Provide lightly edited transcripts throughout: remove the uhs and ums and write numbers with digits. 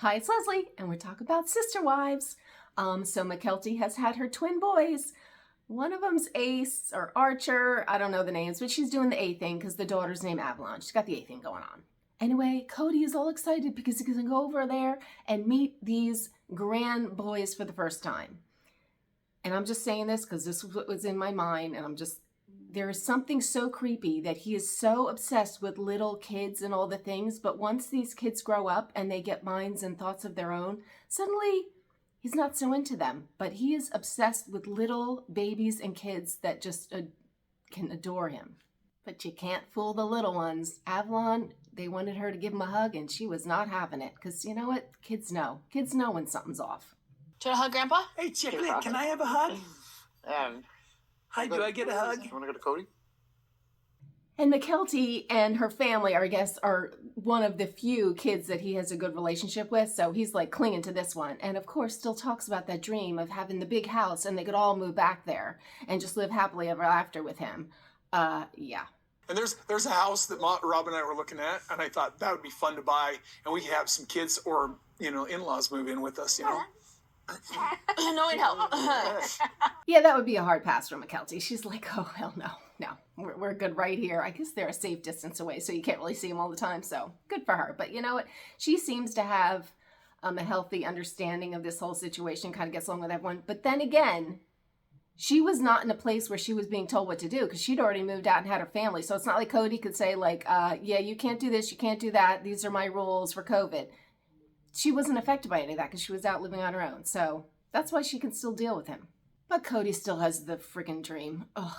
Hi, it's Leslie, and we're talking about sister wives. So McKelty has had her twin boys. One of them's Ace or Archer. I don't know the names, but she's doing the A thing because the daughter's named Avalon. She's got the A thing going on. Anyway, Cody is all excited because he's going to go over there and meet these grand boys for the first time. And I'm just saying this because this was what was in my mind, and there is something so creepy that he is so obsessed with little kids and all the things, but once these kids grow up and they get minds and thoughts of their own, suddenly he's not so into them. But he is obsessed with little babies and kids that just can adore him. But you can't fool the little ones. Avalon, they wanted her to give him a hug, and she was not having it. Because you know what? Kids know. Kids know when something's off. Do you want to hug Grandpa? Hey, Chicklet, can I have a hug? Hi, do I get a hug? You want to go to Cody? And McKelty and her family, I guess, are one of the few kids that he has a good relationship with. So he's like clinging to this one. And of course, still talks about that dream of having the big house and they could all move back there and just live happily ever after with him. Yeah. And there's a house that Rob and I were looking at, and I thought that would be fun to buy, and we could have some kids or, in-laws move in with us, No need help. Yeah, that would be a hard pass for McKelty. She's like, oh, hell no. We're good right here. I guess they're a safe distance away, so you can't really see them all the time, so good for her. But you know what? She seems to have a healthy understanding of this whole situation, kind of gets along with everyone. But then again, she was not in a place where she was being told what to do because she'd already moved out and had her family. So it's not like Cody could say like, yeah, you can't do this, you can't do that. These are my rules for COVID. She wasn't affected by any of that because she was out living on her own. So that's why she can still deal with him. But Cody still has the freaking dream. Ugh.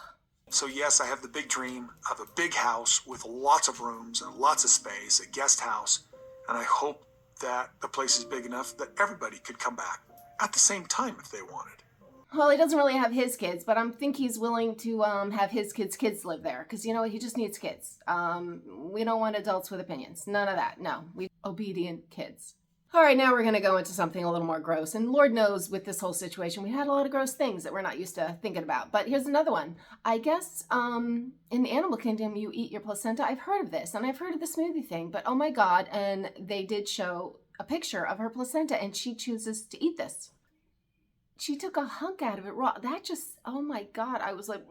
So yes, I have the big dream of a big house with lots of rooms and lots of space, a guest house. And I hope that the place is big enough that everybody could come back at the same time if they wanted. Well, he doesn't really have his kids, but I think he's willing to have his kids live there. Because, you know what, he just needs kids. We don't want adults with opinions. None of that. No, we obedient kids. All right, now we're going to go into something a little more gross. And Lord knows with this whole situation, we had a lot of gross things that we're not used to thinking about. But here's another one. I guess in the animal kingdom, you eat your placenta. I've heard of this, and I've heard of the smoothie thing. But oh my God, and they did show a picture of her placenta, and she chooses to eat this. She took a hunk out of it raw. That just, oh my God. I was like,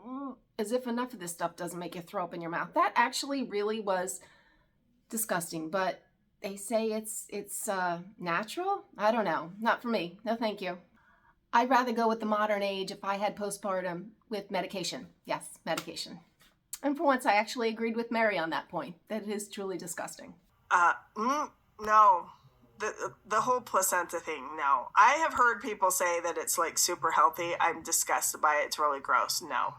as if enough of this stuff doesn't make you throw up in your mouth. That actually really was disgusting. But they say it's natural. I don't know. Not for me. No, thank you. I'd rather go with the modern age if I had postpartum with medication. Yes, medication. And for once, I actually agreed with Mary on that point. That it is truly disgusting. No. The whole placenta thing, no. I have heard people say that it's like super healthy. I'm disgusted by it. It's really gross. No.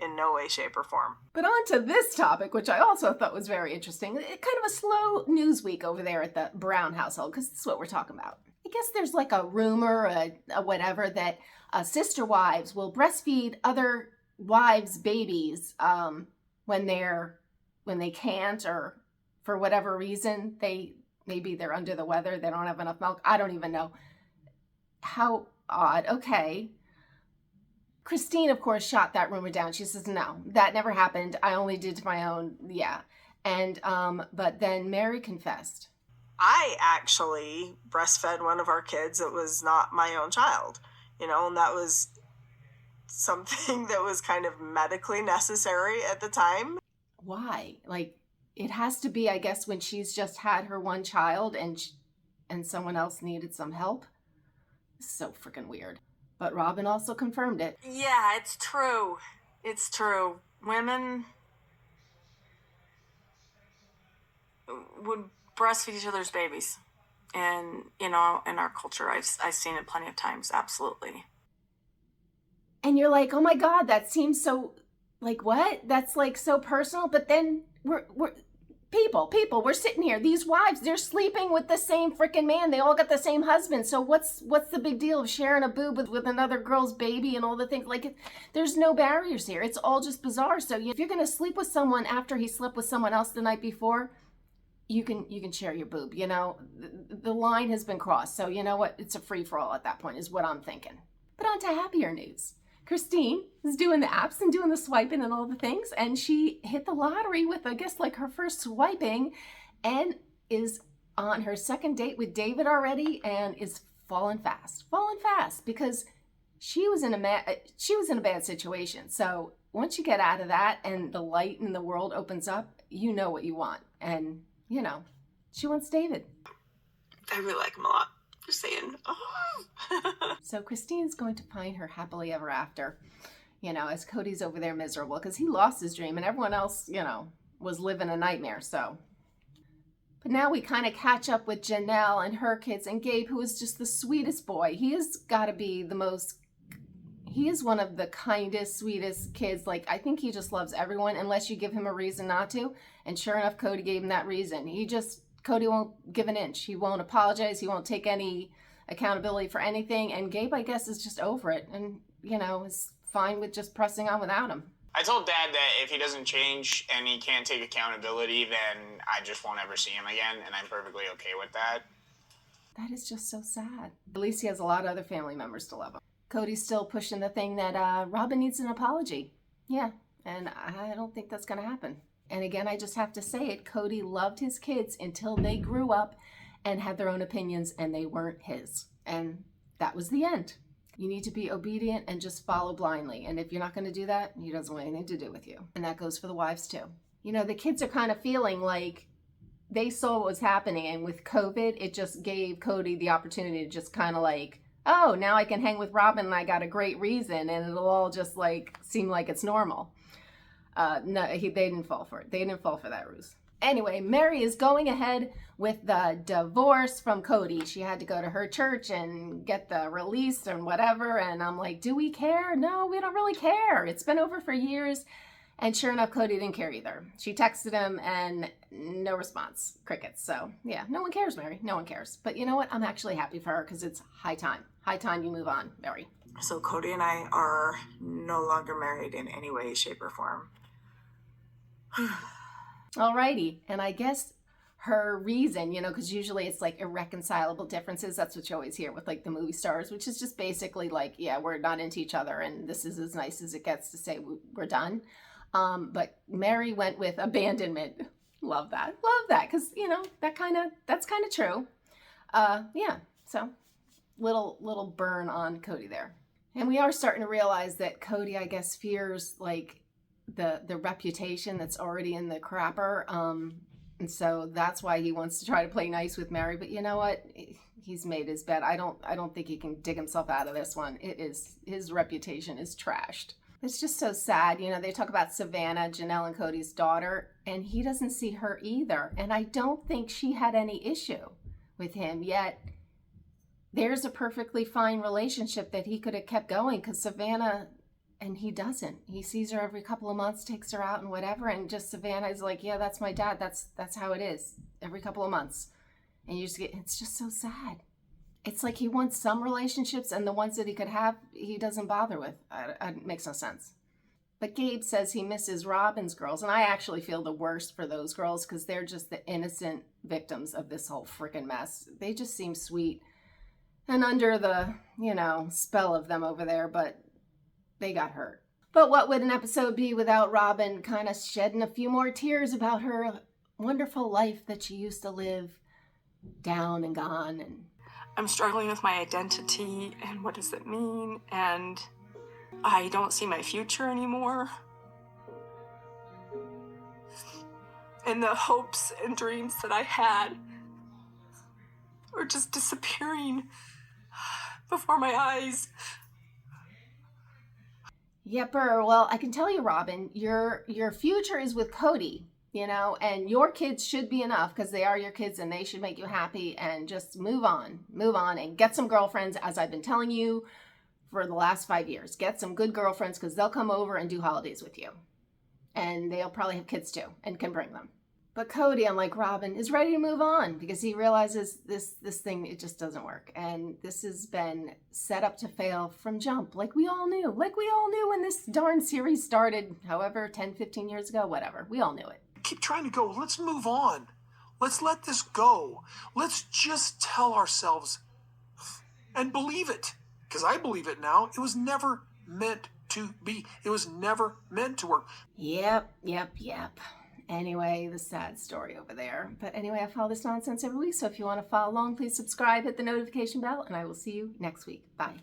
In no way, shape, or form. But on to this topic, which I also thought was very interesting. Kind of a slow news week over there at the Brown household, because this is what we're talking about. I guess there's like a rumor, a whatever, that sister wives will breastfeed other wives' babies when they can't, or for whatever reason, maybe they're under the weather, they don't have enough milk. I don't even know. How odd. Okay. Christine, of course, shot that rumor down. She says, no, that never happened. I only did my own. Yeah. And, but then Mary confessed. I actually breastfed one of our kids that was not my own child, and that was something that was kind of medically necessary at the time. Why? Like, it has to be, I guess, when she's just had her one child and someone else needed some help. So freaking weird. But ROBYN also confirmed it. Yeah, it's true. It's true. Women would breastfeed each other's babies. And, in our culture, I've seen it plenty of times. Absolutely. And you're like, oh my God, that seems so, like, what? That's like so personal. But then we're people, we're sitting here. These wives, they're sleeping with the same freaking man. They all got the same husband. So what's the big deal of sharing a boob with another girl's baby and all the things? Like, there's no barriers here. It's all just bizarre. So if you're going to sleep with someone after he slept with someone else the night before, you can share your boob. The line has been crossed. So you know what? It's a free-for-all at that point is what I'm thinking. But on to happier news. Christine is doing the apps and doing the swiping and all the things, and she hit the lottery with, I guess, like her first swiping, and is on her second date with David already and is falling fast because she was in a bad situation. So once you get out of that and the light in the world opens up, you know what you want. And, you know, she wants David. I really like him a lot. Just saying. Oh. So Christine's going to find her happily ever after, you know, as Cody's over there miserable because he lost his dream and everyone else, you know, was living a nightmare. So, but now we kind of catch up with Janelle and her kids and Gabe, who is just the sweetest boy. He has got to be he is one of the kindest, sweetest kids. Like, I think he just loves everyone unless you give him a reason not to. And sure enough, Cody gave him that reason. Cody won't give an inch. He won't apologize. He won't take any accountability for anything. And Gabe, I guess, is just over it and, you know, is fine with just pressing on without him. I told Dad that if he doesn't change and he can't take accountability, then I just won't ever see him again, and I'm perfectly okay with that. That is just so sad. At least he has a lot of other family members to love him. Cody's still pushing the thing that ROBYN needs an apology. Yeah, and I don't think that's going to happen. And again, I just have to say it, Cody loved his kids until they grew up and had their own opinions, and they weren't his. And that was the end. You need to be obedient and just follow blindly. And if you're not going to do that, he doesn't want anything to do with you. And that goes for the wives too. You know, the kids are kind of feeling like they saw what was happening. And with COVID, it just gave Cody the opportunity to just kind of like, oh, now I can hang with ROBYN and I got a great reason. And it'll all just like seem like it's normal. No, they didn't fall for it. They didn't fall for that ruse. Anyway, Mary is going ahead with the divorce from Cody. She had to go to her church and get the release and whatever. And I'm like, do we care? No, we don't really care. It's been over for years. And sure enough, Cody didn't care either. She texted him and no response. Crickets. So yeah, no one cares, Mary. No one cares. But you know what? I'm actually happy for her because it's high time. High time you move on, Mary. So Cody and I are no longer married in any way, shape, or form. Alrighty, and I guess her reason, you know, because usually it's like irreconcilable differences. That's what you always hear with like the movie stars, which is just basically like, yeah, we're not into each other and this is as nice as it gets to say we're done. But Mary went with abandonment. Love that, because you know that's kind of true. Yeah, so little burn on Cody there, and we are starting to realize that Cody, I guess, fears like the reputation that's already in the crapper, and so that's why he wants to try to play nice with Mary. But you know what, he's made his bed. I don't think he can dig himself out of this one. His reputation is trashed. It's just so sad. You know, they talk about Savannah, Janelle and Cody's daughter, and he doesn't see her either, and I don't think she had any issue with him, yet there's a perfectly fine relationship that he could have kept going, because Savannah, and he doesn't. He sees her every couple of months, takes her out and whatever, and just Savannah is like, yeah, that's my dad. That's how it is. Every couple of months. And you just get, it's just so sad. It's like he wants some relationships, and the ones that he could have, he doesn't bother with. It makes no sense. But Gabe says he misses ROBYN's girls, and I actually feel the worst for those girls because they're just the innocent victims of this whole freaking mess. They just seem sweet and under the, you know, spell of them over there, but they got hurt. But what would an episode be without ROBYN kind of shedding a few more tears about her wonderful life that she used to live, down and gone? And I'm struggling with my identity and what does it mean, and I don't see my future anymore. And the hopes and dreams that I had are just disappearing before my eyes. Yepper, well, I can tell you, ROBYN, your future is with Cody, you know, and your kids should be enough because they are your kids and they should make you happy, and just move on and get some girlfriends, as I've been telling you for the last 5 years. Get some good girlfriends because they'll come over and do holidays with you, and they'll probably have kids too and can bring them. But Cody, unlike ROBYN, is ready to move on because he realizes this thing, it just doesn't work. And this has been set up to fail from jump, like we all knew. Like we all knew when this darn series started, however, 10, 15 years ago, whatever. We all knew it. Keep trying to go. Let's move on. Let's let this go. Let's just tell ourselves and believe it. Because I believe it now. It was never meant to be. It was never meant to work. Yep. Anyway, the sad story over there. But anyway, I follow this nonsense every week, so if you want to follow along, please subscribe, hit the notification bell, and I will see you next week. Bye.